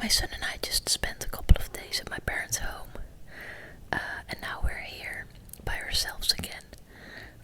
my son and I just spent a couple of days at my parents' home, and now we're here by ourselves again.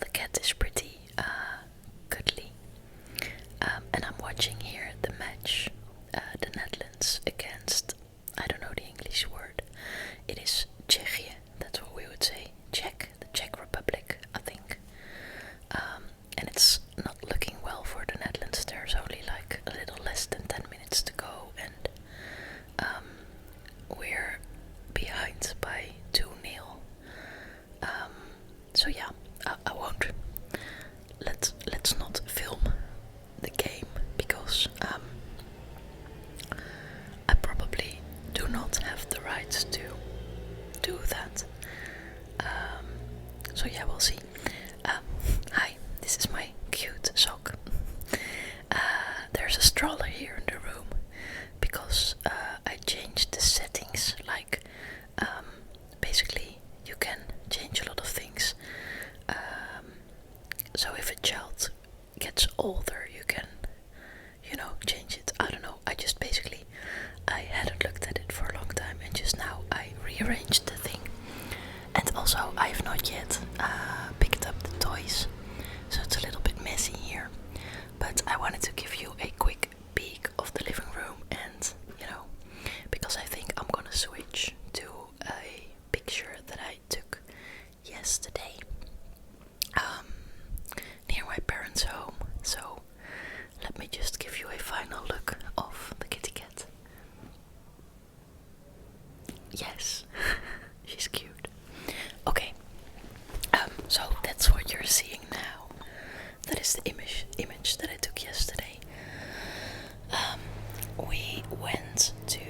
The cat is pretty cuddly, and I'm watching here the match, the Netherlands against, I don't know the English word, it is Czechia, that's what we would say, the Czech Republic, I think. And it's not looking well for the Netherlands. There's only like a little less than 10 minutes to go, and we're behind by 2-0. So yeah, I won't. Let's not film the game because I probably do not have the rights to do that. So yeah, we'll see. Hi, this is my cute sock. There's a stroller here in the room because I changed the settings. Like, basically, you can change a lot of things. So if a child gets older, you can, change it. I don't know. I hadn't looked at it for a long time, and just now I rearranged the thing. And also, I have not yet picked up the toys, so it's a little bit messy here. But I wanted to give you a quick peek of the living room, and because I think I'm gonna switch to a picture that I took yesterday near my parents' home. So let me just give you a final look of the kitty cat. Yes, she's cute. Okay, so that's what you're seeing now. That is the image that I took yesterday. We went to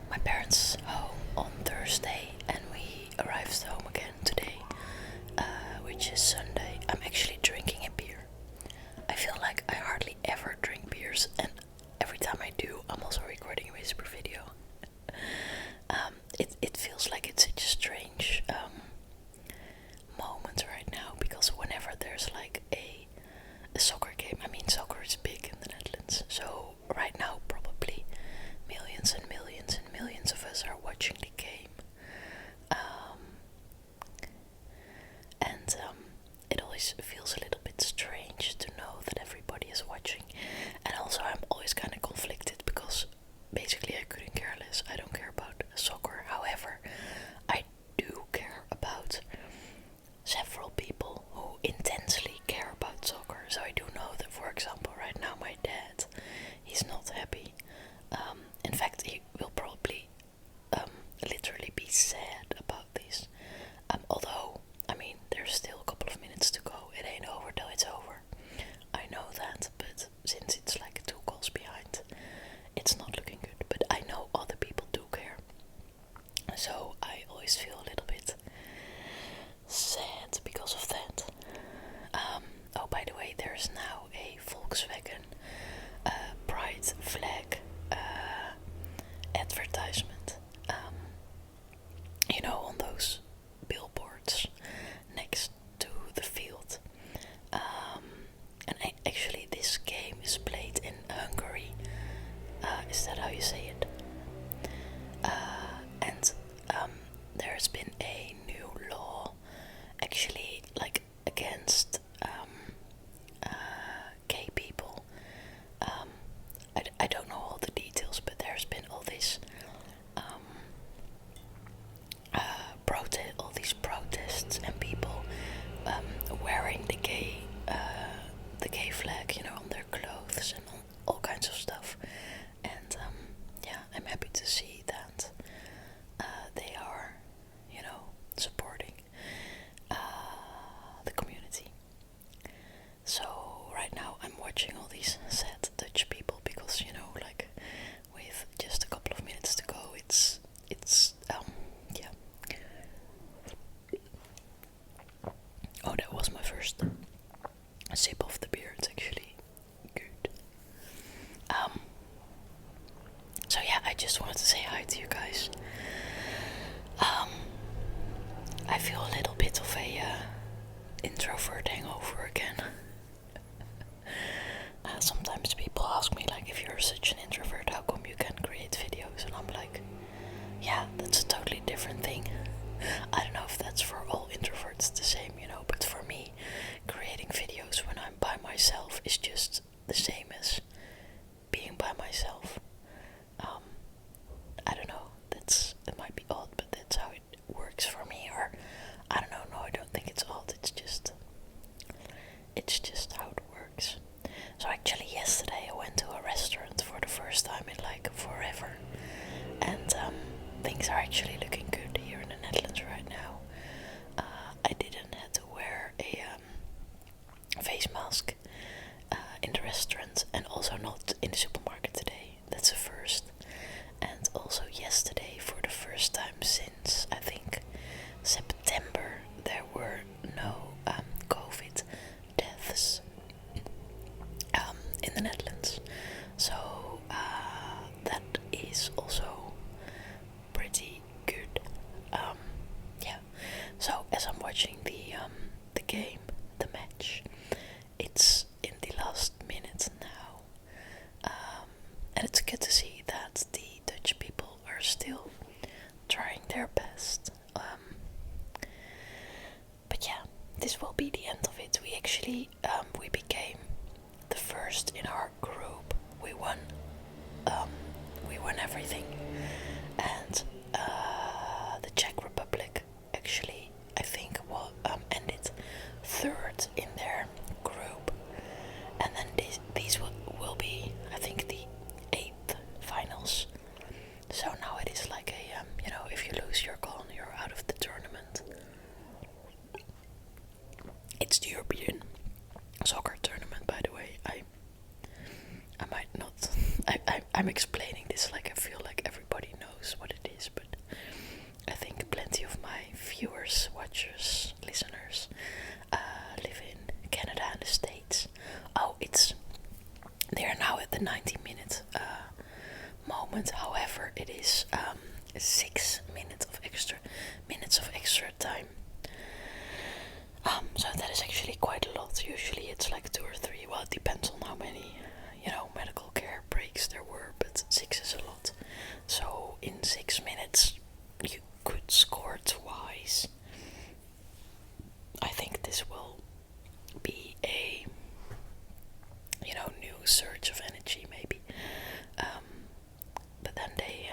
my parents' home on Thursday, and we arrived home again today, which is Sunday. I'm actually drinking a beer. I feel like I hardly ever drink beers, and every time I do, I'm also recording a whisper video. It feels like it's such a strange moment right now, because whenever there's like a soccer game, I mean, soccer is big in the Netherlands, so right now probably millions and millions and millions of us are watching the game. And it always feels a little bit strange to know that everybody is watching, and also I'm always kind of conflicted because basically I couldn't care less. I don't care about soccer. However, I do care about several people who intensely care about soccer. So I do know that, for example, right now my dad, he's not happy. In fact, he will probably literally be sad about this. Although, I mean, there's still a couple of minutes to go. It ain't over till it's over. I know that, but since it's like 2 goals behind, it's not looking good. But I know other people do care, so I always feel a little bit sad because of that. Oh, by the way, there's now a Volkswagen pride flag advertisement. On those billboards next to the field. And actually, this game is played in Hungary. Is that how you say it? And there's been a new law, actually, like against gay people. I don't know all the details, but there's been all these protests and people wearing the gay flag, on their clothes and all kinds of stuff. And yeah, I'm happy to see that they are, supporting the community. So right now I'm watching all these sad Dutch people because, like with just a couple of minutes to go, it's yeah. Oh, that was my first sip of the beer. It's actually good. So yeah, I just wanted to say hi to you guys. I feel a little bit of a introvert hangover again. such an introvert, how come you can create videos? And I'm like, yeah, that's a totally different thing. I don't know if that's for all introverts the same, but for me, creating videos when I'm by myself is just the same as being by myself. I don't know, it might be odd, but that's how it works for me, or I don't know, no, I don't think it's odd, it's just how it works. So actually yesterday I went to a restaurant for the first time in like forever, and things are actually looking good here in the Netherlands right now. I didn't have to wear a face mask in the restaurant, and also not in the supermarket today. That's a first. And also yesterday, for the first time since I think September, there were no COVID deaths in the Netherlands. So that is also pretty good. Yeah. So as I'm watching the game, the match, it's in the last minute now, and it's good to see that the Dutch people are still trying their best. But yeah, this will be the end of it. We actually we became the first in our group. We won everything, and the Czech Republic actually, I think, ended third in their group, and then these will be, I think, the 8th finals. So now it is like a if you lose, you're gone, you're out of the tournament. It's the European soccer tournament, by the way. I might not. I'm explaining this like I feel like everybody knows what it is, but I think plenty of my viewers, watchers, listeners live in Canada and the States. Oh, they are now at the 90-minute moment. However, it is 6 minutes of extra time. So that is actually quite a lot. Usually it's like 2 or 3. Well, it depends on how many, medical care breaks there were, but 6 is a lot. So in 6 minutes, you could score twice. I think this will be a, new surge of energy, maybe. But then they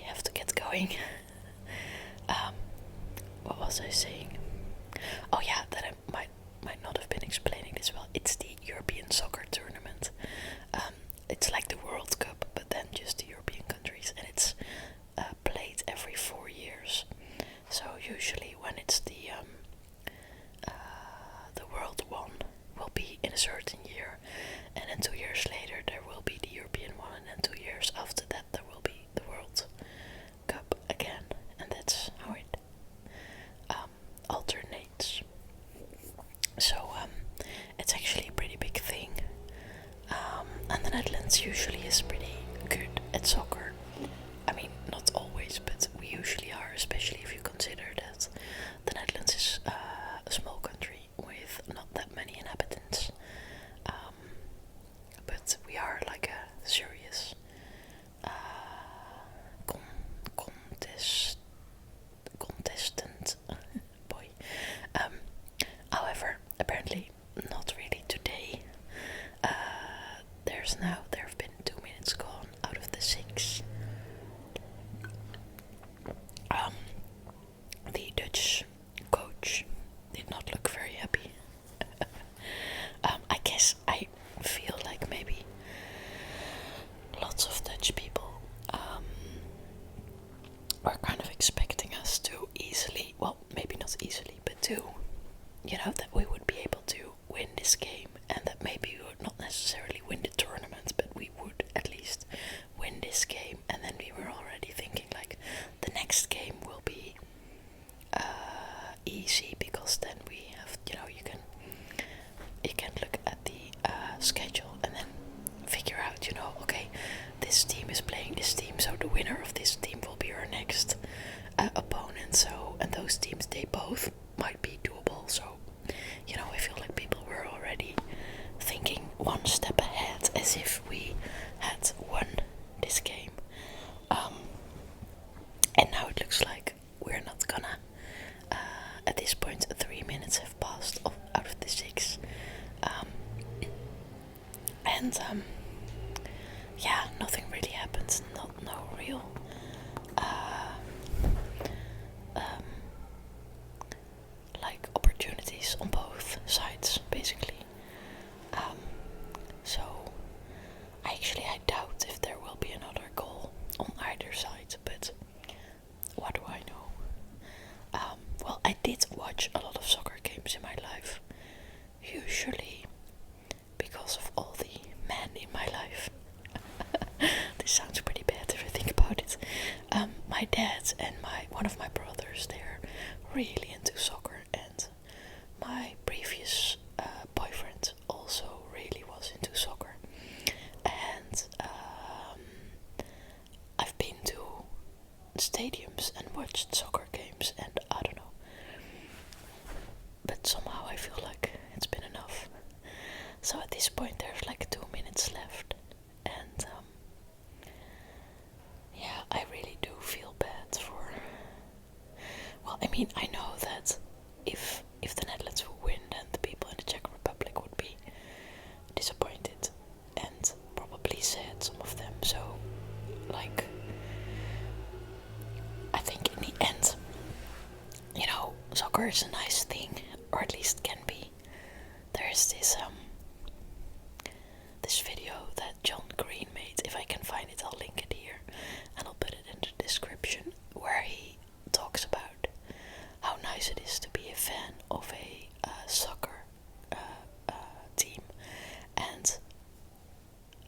have to get going. What was I saying? Oh yeah, that I might not have been explaining this well. It's the European soccer tournament. It's like the World Cup, but then just the European countries, and it's played every 4 years. So usually when it's the World one will be in a certain year, and then 2 years later there will be the European one, and then 2 years after that there will be the World Cup again, and that's how it alternates. So it's actually a pretty big thing, and the Netherlands usually is pretty good at soccer. I mean, not always, but we usually are, especially if you consider that the Netherlands is a small country with not that many inhabitants. But we are like a serious contestant. Boy. However, apparently not really today. There have been 2 minutes gone out of the 6. The Dutch coach did not look very happy. I guess I feel like maybe lots of Dutch people were kind of expecting us to easily, well, maybe not easily, but to, that we would be able to win this game, and that maybe we would not necessarily win the tournament, but we would at least win this game. And then we were already thinking like the next game will be easy, because then we have, you can look at the schedule and then figure out, okay, this team is playing this team, so the winner of this team will be our next it looks like we're not gonna. At this point, 3 minutes have passed out of the 6. Yeah, nothing really happens. No real like opportunities on both sides, basically. So I doubt if there will be another goal on either side, but what do I know? Well, I did watch a lot of soccer games in my life, usually because of all the men in my life. This sounds pretty bad if I think about it. My dad and one of my brothers, they're really into soccer, and my previous boyfriend also really was into soccer. And I've been to stadiums and watched soccer games, and I don't know, but somehow I feel like it's been enough. So at this point there's like 2 minutes left, and yeah, I really do feel bad for. Well, I mean, I know that if the Netherlands would win, then the people in the Czech Republic would be disappointed and probably sad, some of them. So, like, I think in the end, you know, soccer is a nice thing, or at least can be. There's this video that John Green made. If I can find it, I'll link it here, and I'll put it in the description, where he talks about how nice it is to be a fan of a soccer team, and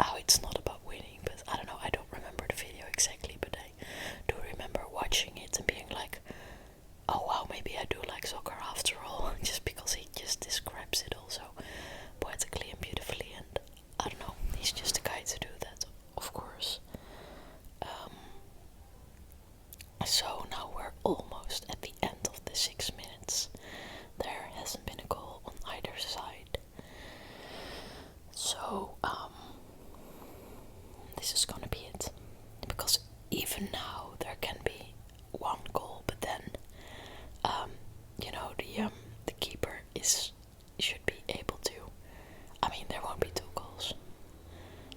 how it's not about winning. But I don't know, I don't remember the video exactly, but I do remember watching it and being like, oh wow, maybe I do like soccer after all, just because he just describes it all so poetically and beautifully, and I don't know, he's just a guy to do that, of course. So now we're almost at the end of the 6 minutes. There hasn't been a goal on either side. So, this is gonna be it. Because even now there can be one goal, but then, you know, the keeper should be able to. I mean, there won't be 2 goals.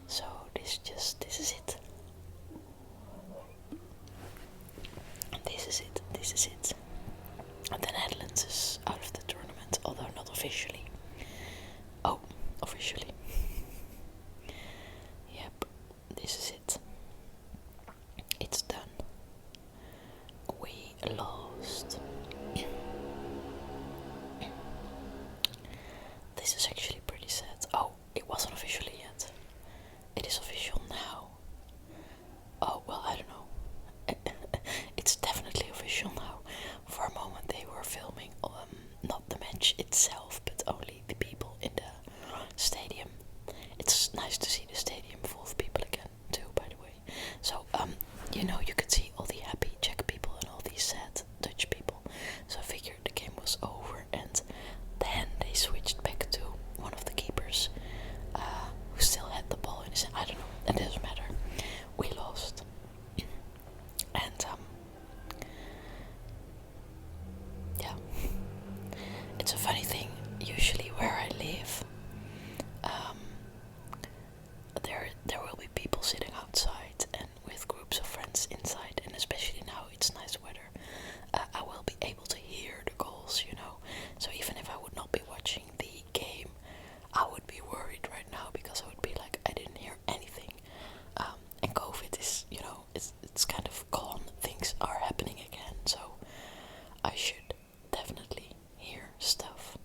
So this is it. This is it. And the Netherlands is out of the tournament, although not officially. Oh, officially. Yep, this is it. It's done. We lost. This is actually pretty sad. Oh, it wasn't officially yet. It is official now. Oh, well, I don't know. It's definitely official now. For a moment they were filming not the match itself, but only the people in the stadium. It's nice to see the stadium full of people again too, by the way. So you know, you could see all the happy Czech people and all these sad Dutch people. So I figured the game was over, and then they switched back to one of the keepers who still had the ball in his hand. I don't know, it doesn't matter. We lost. And yeah, it's a funny thing. Usually where I live, there will be people sitting outside and with groups of friends inside, and especially now it's nice weather, I will be able to hear the goals, you know. So even if I would not be watching the game, I would be worried right now, because I would be like, I didn't hear anything. And COVID is, you know, it's kind of gone. Things are happening again, so I should definitely hear stuff.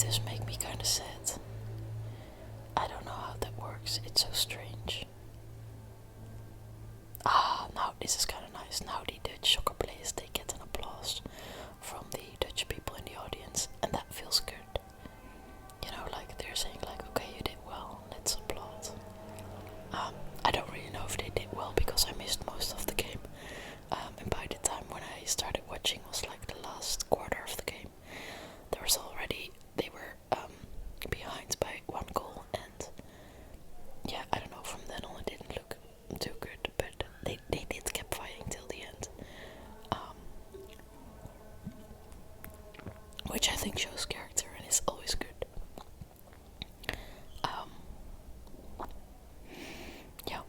does make me kind of sad. I don't know how that works. It's so strange. Now this is kind of nice. Now the Dutch soccer players, they get an applause from the Dutch people in the audience, and that feels good. You know, like they're saying like, okay, you did well, let's applaud. I don't really know if they did well because I missed most of the game. And by the time when I started watching was like the last quarter of the game. There was already, they were behind by 1 goal, and yeah, I don't know, from then on it didn't look too good, but they did keep fighting till the end. Which I think shows character and is always good. Yeah.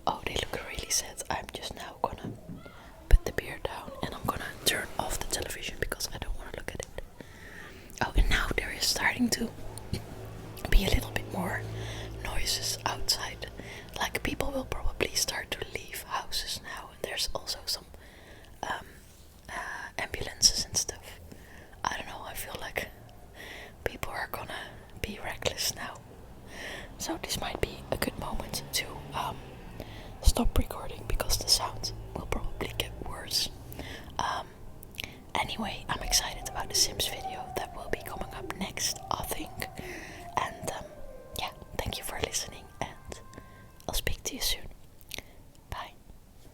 Oh, they look really sad. I'm just now gonna put the beer down and I'm gonna turn off the television because I don't want to look at it. Oh, and now there is starting to be a little bit more noises outside. Like people will probably start to leave houses now, and there's also some ambulances and stuff. I don't know, I feel like people are gonna be reckless now. So this might be a good moment to stop recording because the sound will probably get worse. Anyway, I'm excited about the Sims video that will be coming up next.